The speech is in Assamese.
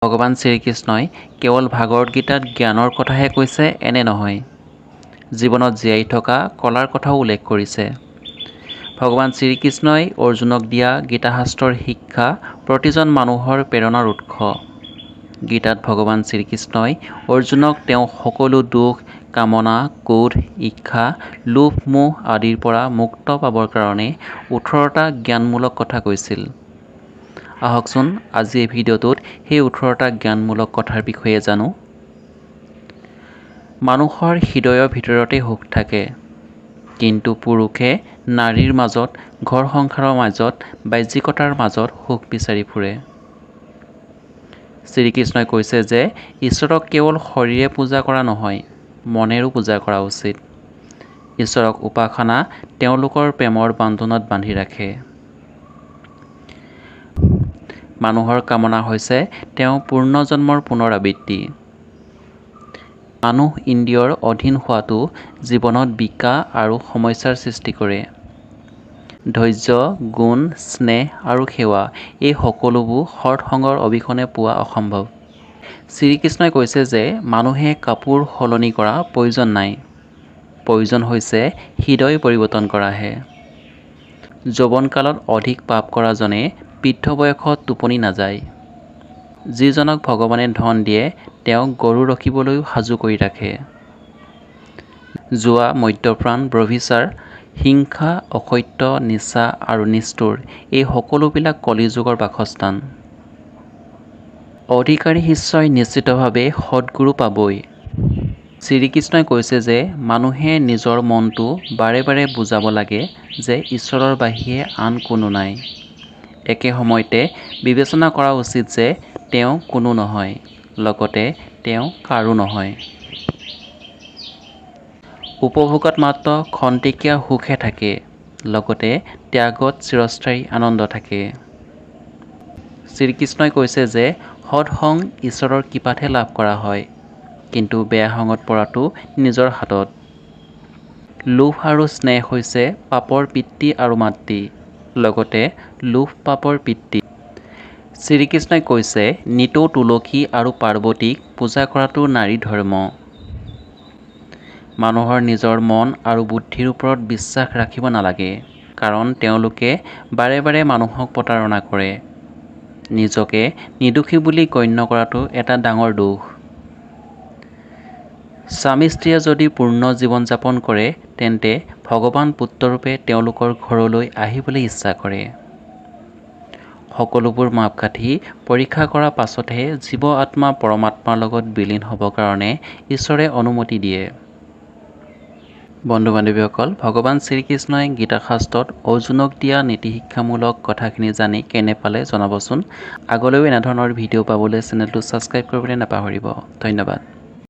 ভগৱান শ্ৰীকৃষ্ণই কেৱল ভাগৱত গীতাত জ্ঞানৰ কথাহে কৈছে এনে নহয়, জীৱনত জীয়াই থকা কলাৰ কথাও উল্লেখ কৰিছে। ভগৱান শ্ৰীকৃষ্ণই অৰ্জুনক দিয়া গীতাশাস্ত্ৰৰ শিক্ষা প্ৰতিজন মানুহৰ প্ৰেৰণাৰ উৎস। গীতাত ভগৱান শ্ৰীকৃষ্ণই অৰ্জুনক তেওঁ সকলো দুখ, কামনা, ক্ৰোধ, ঈৰ্ষা, লোভ, মোহ আদিৰ পৰা মুক্ত পাবৰ কাৰণে 18টা জ্ঞানমূলক কথা কৈছিল। আহকচোন আজি এই ভিডিঅ'টোত সেই 18টা জ্ঞানমূলক কথাৰ বিষয়ে জানো। মানুহৰ হৃদয়ৰ ভিতৰতে সুখ থাকে, কিন্তু পুৰুষে নাৰীৰ মাজত, ঘৰ সংসাৰৰ মাজত, বাহ্যিকতাৰ মাজত সুখ বিচাৰি ফুৰে। শ্ৰীকৃষ্ণই কৈছে যে ঈশ্বৰক কেৱল শৰীৰে পূজা কৰা নহয়, মনেৰেও পূজা কৰা উচিত। ঈশ্বৰক উপাসনা তেওঁলোকৰ প্ৰেমৰ বান্ধোনত বান্ধি ৰাখে। মানুহৰ কামনা হৈছে তেওঁ পূৰ্ণজন্মৰ পুনৰাবৃত্তি। মানুহ ইন্দ্ৰিয়ৰ অধীন হোৱাটো জীৱনত বিকাৰ আৰু সমস্যাৰ সৃষ্টি কৰে। ধৈৰ্য, গুণ, স্নেহ আৰু সেৱা এই সকলোবোৰ সৎসংগৰ অবিহনে পোৱা অসম্ভৱ। শ্ৰীকৃষ্ণই কৈছে যে মানুহে কাপোৰ সলনি কৰা প্ৰয়োজন নাই, প্ৰয়োজন হৈছে হৃদয় পৰিৱৰ্তন কৰাহে। যৌৱনকালত অধিক পাপ কৰাজনে বৃদ্ধ বয়সত টোপনি নাযায়। যিজনক ভগৱানে ধন দিয়ে তেওঁক গৰু ৰখিবলৈও সাজু কৰি ৰাখে। জুৱা, মদ্যপান, ব্যভিচাৰ, হিংসা, অসত্য, নিচা আৰু নিষ্ঠুৰ এই সকলোবিলাক কলিযুগৰ বাসস্থান। অধিকাৰী শিষ্যই নিশ্চিতভাৱে সৎগুৰু পাবই। শ্ৰীকৃষ্ণই কৈছে যে মানুহে নিজৰ মনটো বাৰে বাৰে বুজাব লাগে যে ঈশ্বৰৰ বাহিৰে আন কোনো নাই। একে সময়তে বিবেচনা কৰা উচিত যে তেওঁ কোনো নহয়, লগতে তেওঁ কাৰো নহয়। উপভোগত মাত্ৰ ক্ষন্তেকীয়া সুখহে থাকে, লগতে ত্যাগত চিৰস্থায়ী আনন্দ থাকে। শ্ৰীকৃষ্ণই কৈছে যে সৎ সং ঈশ্বৰৰ কৃপাতহে লাভ কৰা হয়, কিন্তু বেয়া সংগত পৰাটো নিজৰ হাতত। লোভ আৰু স্নেহ হৈছে পাপৰ পিতৃ আৰু মাতৃ, লগতে লোভ পাপৰ পিতৃ। শ্ৰীকৃষ্ণই কৈছে নিতৌ তুলসী আৰু পাৰ্বতীক পূজা কৰাটো নাৰী ধৰ্ম। মানুহৰ নিজৰ মন আৰু বুদ্ধিৰ ওপৰত বিশ্বাস ৰাখিব নালাগে, কাৰণ তেওঁলোকে বাৰে বাৰে মানুহক প্ৰতাৰণা কৰে। নিজকে নিৰ্দোষী বুলি গণ্য কৰাটো এটা ডাঙৰ দোষ। স্বামী-স্ত্ৰীয়ে যদি পূৰ্ণ জীৱন যাপন কৰে তেন্তে ভগৱান পুত্ৰৰূপে তেওঁলোকৰ ঘৰলৈ আহিবলৈ ইচ্ছা কৰে। সকলোবোৰ মাপকাঠি পৰীক্ষা কৰাৰ পাছতহে জীৱ আত্মা পৰমাত্মাৰ লগত বিলীন হ'বৰ কাৰণে ঈশ্বৰে অনুমতি দিয়ে। বন্ধু-বান্ধৱীসকল, ভগৱান শ্ৰীকৃষ্ণই গীতাশাস্ত্ৰত অৰ্জুনক দিয়া নীতিশিক্ষামূলক কথাখিনি জানি কেনে পালে জনাবচোন। আগলৈও এনেধৰণৰ ভিডিঅ' পাবলৈ চেনেলটো ছাবস্ক্ৰাইব কৰিবলৈ নাপাহৰিব। ধন্যবাদ।